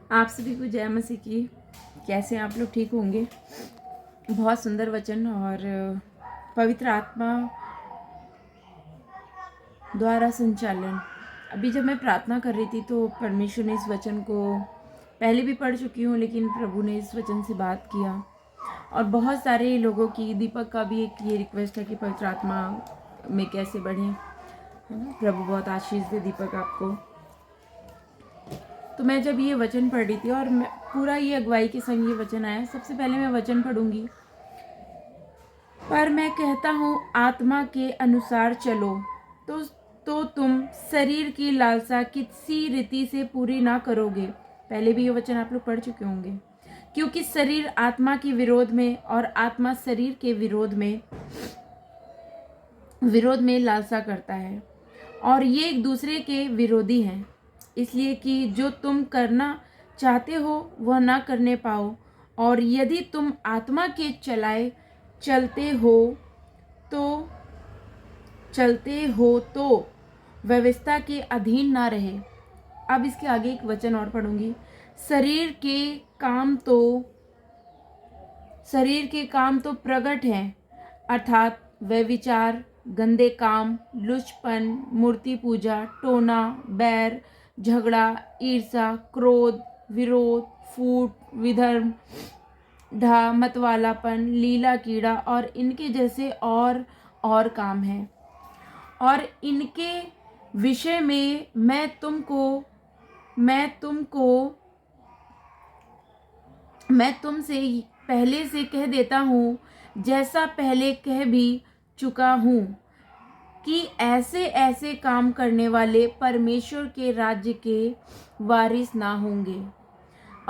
आप सभी को जय मसीह की। कैसे हैं आप लोग? ठीक होंगे। बहुत सुंदर वचन और पवित्र आत्मा द्वारा संचालन। अभी जब मैं प्रार्थना कर रही थी तो परमेश्वर ने इस वचन को पहले भी पढ़ चुकी हूँ, लेकिन प्रभु ने इस वचन से बात किया और बहुत सारे लोगों की, दीपक का भी एक ये रिक्वेस्ट है कि पवित्र आत्मा में कैसे बढ़ें, है ना। प्रभु बहुत आशीष दे दीपक आपको। तो मैं जब ये वचन पढ़ रही थी और मैं पूरा ये अगुवाई के संग ये वचन आया, सबसे पहले मैं वचन पढ़ूंगी। पर मैं कहता हूँ आत्मा के अनुसार चलो तो तुम शरीर की लालसा किसी रीति से पूरी ना करोगे। पहले भी ये वचन आप लोग पढ़ चुके होंगे। क्योंकि शरीर आत्मा के विरोध में और आत्मा शरीर के विरोध में लालसा करता है और ये एक दूसरे के विरोधी हैं, इसलिए कि जो तुम करना चाहते हो वह ना करने पाओ। और यदि तुम आत्मा के चलते हो तो व्यवस्था के अधीन ना रहे। अब इसके आगे एक वचन और पढ़ूंगी। शरीर के काम तो प्रकट हैं, अर्थात व्यभिचार, गंदे काम, लुचपन, मूर्ति पूजा, टोना, बैर, झगड़ा, ईर्षा, क्रोध, विरोध, फूट, विधर्म, मतवालापन, लीला कीड़ा और इनके जैसे और काम हैं। और इनके विषय में मैं तुमसे पहले से कह देता हूँ, जैसा पहले कह भी चुका हूँ, कि ऐसे ऐसे काम करने वाले परमेश्वर के राज्य के वारिस ना होंगे।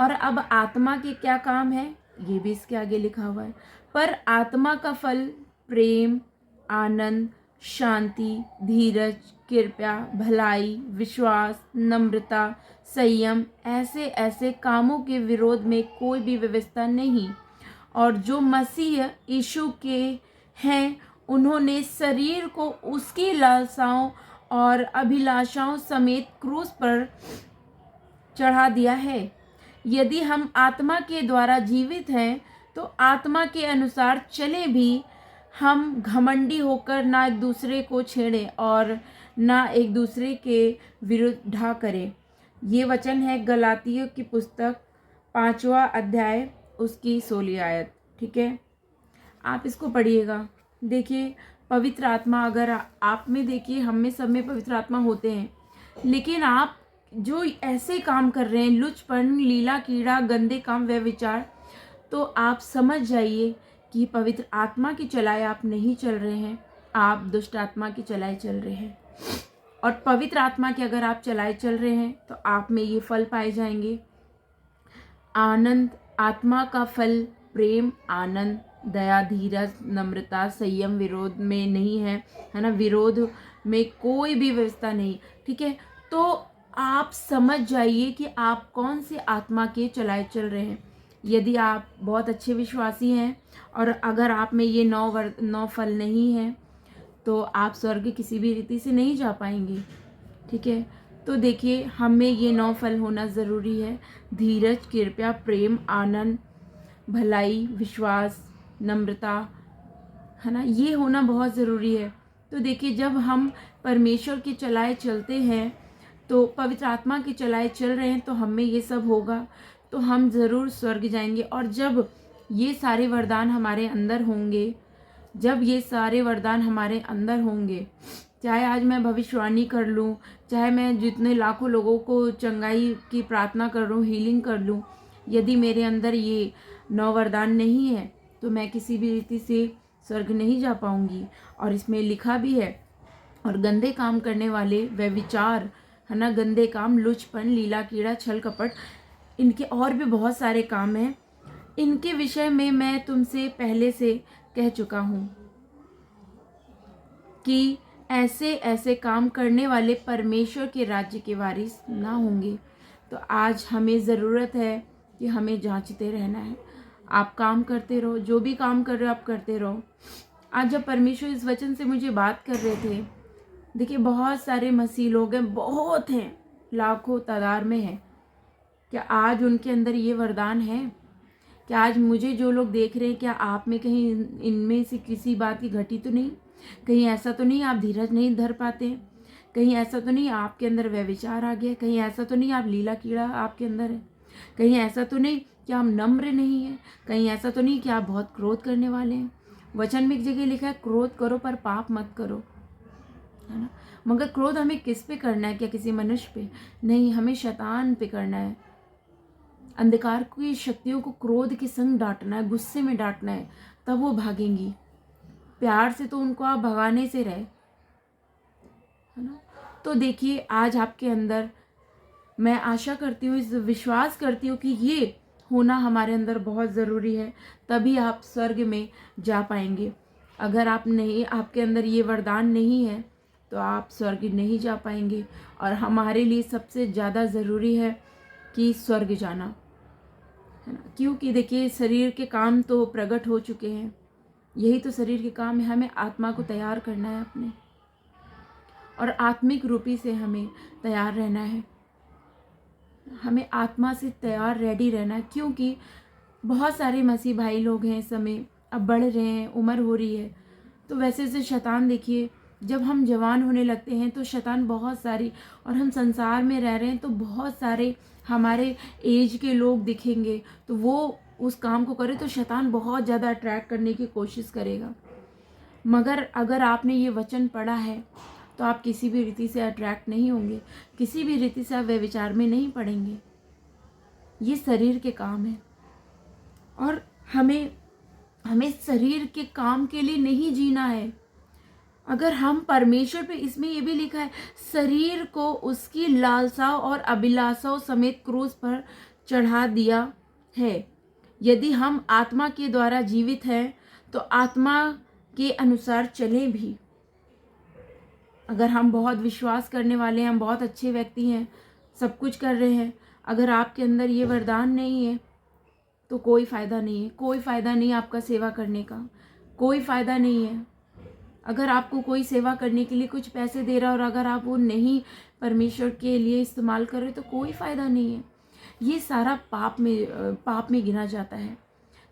और अब आत्मा के क्या काम है ये भी इसके आगे लिखा हुआ है। पर आत्मा का फल प्रेम, आनंद, शांति, धीरज, कृपा, भलाई, विश्वास, नम्रता, संयम, ऐसे ऐसे कामों के विरोध में कोई भी व्यवस्था नहीं। और जो मसीह यीशु के हैं, उन्होंने शरीर को उसकी लालसाओं और अभिलाषाओं समेत क्रूस पर चढ़ा दिया है। यदि हम आत्मा के द्वारा जीवित हैं तो आत्मा के अनुसार चले भी। हम घमंडी होकर ना एक दूसरे को छेड़ें और ना एक दूसरे के विरुद्ध करें। ये वचन है गलातियों की पुस्तक 5वां अध्याय उसकी 16 आयत। ठीक है, आप इसको पढ़िएगा। देखिए, पवित्र आत्मा अगर आप में, देखिए हम में सब में पवित्र आत्मा होते हैं, लेकिन आप जो ऐसे काम कर रहे हैं, लुचपन, लीला कीड़ा, गंदे काम, व्यभिचार, तो आप समझ जाइए कि पवित्र आत्मा की चलाए आप नहीं चल रहे हैं, आप दुष्ट आत्मा की चलाए चल रहे हैं। और पवित्र आत्मा के अगर आप चलाए चल रहे हैं तो आप में ये फल पाए जाएंगे। आनंद, आत्मा का फल प्रेम, आनंद, दया, धीरज, नम्रता, संयम, विरोध में नहीं है ना। विरोध में कोई भी व्यवस्था नहीं। ठीक है, तो आप समझ जाइए कि आप कौन से आत्मा के चलाए चल रहे हैं। यदि आप बहुत अच्छे विश्वासी हैं और अगर आप में ये 9 फल नहीं है तो आप स्वर्ग किसी भी रीति से नहीं जा पाएंगे। ठीक है, तो देखिए हमें ये 9 फल होना ज़रूरी है। धीरज, कृपा, प्रेम, आनंद, भलाई, विश्वास, नम्रता, है ना, ये होना बहुत ज़रूरी है। तो देखिए, जब हम परमेश्वर के चलाए चलते हैं, तो पवित्र आत्मा के चलाए चल रहे हैं, तो हमें ये सब होगा तो हम ज़रूर स्वर्ग जाएंगे। और जब ये सारे वरदान हमारे अंदर होंगे, चाहे आज मैं भविष्यवाणी कर लूँ, चाहे मैं जितने लाखों लोगों को चंगाई की प्रार्थना कर लूँ, हीलिंग कर लूँ, यदि मेरे अंदर ये 9 वरदान नहीं है तो मैं किसी भी रीति से स्वर्ग नहीं जा पाऊंगी। और इसमें लिखा भी है, और गंदे काम करने वाले, व्यभिचार, है ना, गंदे काम, लुचपन, लीला कीड़ा, छल कपट, इनके और भी बहुत सारे काम हैं। इनके विषय में मैं तुमसे पहले से कह चुका हूँ कि ऐसे ऐसे काम करने वाले परमेश्वर के राज्य के वारिस ना होंगे। तो आज हमें ज़रूरत है कि हमें जांचते रहना है। आप काम करते रहो, जो भी काम कर रहे हो आप करते रहो। आज जब परमेश्वर इस वचन से मुझे बात कर रहे थे, देखिए बहुत सारे मसीह लोग हैं, बहुत हैं, लाखों तादाद में हैं, क्या आज उनके अंदर ये वरदान है? क्या आज मुझे जो लोग देख रहे हैं, क्या आप में कहीं इनमें से किसी बात की घटी तो नहीं? कहीं ऐसा तो नहीं आप धीरज नहीं धर पाते? कहीं ऐसा तो नहीं आपके अंदर व्यभिचार आ गया? कहीं ऐसा तो नहीं आप लीला कीड़ा आपके अंदर है? कहीं ऐसा तो नहीं कि आप नम्र नहीं है? कहीं ऐसा तो नहीं कि आप बहुत क्रोध करने वाले हैं? वचन में एक जगह लिखा है, क्रोध करो पर पाप मत करो, है ना? मगर क्रोध हमें किस पे करना है? क्या किसी मनुष्य पे? नहीं, हमें शैतान पे करना है। अंधकार की शक्तियों को क्रोध के संग डांटना है, गुस्से में डांटना है, तब वो भागेंगी। प्यार से तो उनको आप भगाने से रहे, है ना? तो देखिए, आज आपके अंदर मैं आशा करती हूँ, इस विश्वास करती हूँ कि ये होना हमारे अंदर बहुत ज़रूरी है, तभी आप स्वर्ग में जा पाएंगे। अगर आप नहीं, आपके अंदर ये वरदान नहीं है तो आप स्वर्ग नहीं जा पाएंगे। और हमारे लिए सबसे ज़्यादा ज़रूरी है कि स्वर्ग जाना, है ना? क्योंकि देखिए, शरीर के काम तो प्रकट हो चुके हैं, यही तो शरीर के काम है। हमें आत्मा को तैयार करना है अपने, और आत्मिक रूपी से हमें तैयार रहना है। हमें आत्मा से तैयार रेडी रहना है, क्योंकि बहुत सारे मसीह भाई लोग हैं इस समय, अब बढ़ रहे हैं, उम्र हो रही है, तो वैसे से शैतान देखिए, जब हम जवान होने लगते हैं तो शैतान बहुत सारी, और हम संसार में रह रहे हैं तो बहुत सारे हमारे एज के लोग दिखेंगे, तो वो उस काम को करे तो शैतान बहुत ज़्यादा अट्रैक्ट करने की कोशिश करेगा। मगर अगर आपने ये वचन पढ़ा है तो आप किसी भी रीति से अट्रैक्ट नहीं होंगे, किसी भी रीति से आप व्यभिचार में नहीं पड़ेंगे। ये शरीर के काम है, और हमें हमें शरीर के काम के लिए नहीं जीना है। अगर हम परमेश्वर पे, इसमें ये भी लिखा है, शरीर को उसकी लालसाओं और अभिलाषाओं समेत क्रूस पर चढ़ा दिया है। यदि हम आत्मा के द्वारा जीवित हैं तो आत्मा के अनुसार चलें भी। अगर हम बहुत विश्वास करने वाले हैं, हम बहुत अच्छे व्यक्ति हैं, सब कुछ कर रहे हैं, अगर आपके अंदर ये वरदान नहीं है तो कोई फ़ायदा नहीं है। कोई फ़ायदा नहीं आपका सेवा करने का, कोई फ़ायदा नहीं है। अगर आपको कोई सेवा करने के लिए कुछ पैसे दे रहा है और अगर आप वो नहीं परमेश्वर के लिए इस्तेमाल कर रहे तो कोई फ़ायदा नहीं है। ये सारा पाप में गिना जाता है।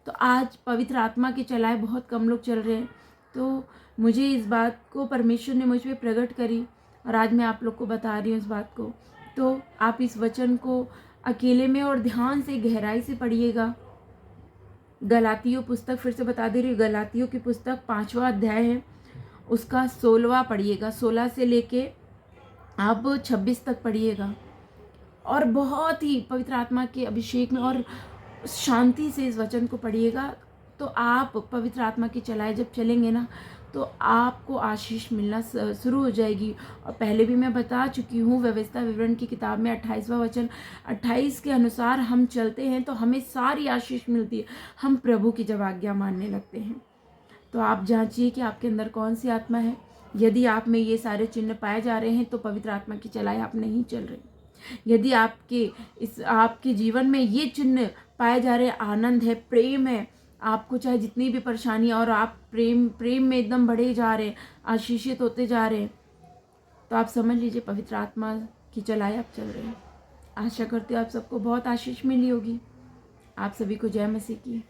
तो आज पवित्र आत्मा के चलाए बहुत कम लोग चल रहे हैं, तो मुझे इस बात को परमेश्वर ने मुझ पर प्रकट करी, और आज मैं आप लोग को बता रही हूँ इस बात को। तो आप इस वचन को अकेले में और ध्यान से, गहराई से पढ़िएगा। गलातियों पुस्तक, फिर से बता दे रही हूँ, गलातियों की पुस्तक 5वां अध्याय है, उसका 16वां पढ़िएगा, 16 से लेके आप 26 तक पढ़िएगा, और बहुत ही पवित्र आत्मा के अभिषेक में और शांति से इस वचन को पढ़िएगा। तो आप पवित्र आत्मा के चलाए जब चलेंगे ना, तो आपको आशीष मिलना शुरू हो जाएगी। और पहले भी मैं बता चुकी हूँ, व्यवस्था विवरण की किताब में 28वां वचन 28 के अनुसार हम चलते हैं तो हमें सारी आशीष मिलती है, हम प्रभु की जब आज्ञा मानने लगते हैं। तो आप जांचिए कि आपके अंदर कौन सी आत्मा है। यदि आप में ये सारे चिन्ह पाए जा रहे हैं तो पवित्र आत्मा की चलाए आप नहीं चल रहे। यदि आपके जीवन में ये चिन्ह पाए जा रहे, आनंद है, प्रेम है, आपको चाहे जितनी भी परेशानी, और आप प्रेम में एकदम बढ़े जा रहे हैं, आशीषित होते जा रहे हैं, तो आप समझ लीजिए पवित्र आत्मा की चलाए आप चल रहे हैं। आशा करती हूँ आप सबको बहुत आशीष मिली होगी। आप सभी को जय मसीह की।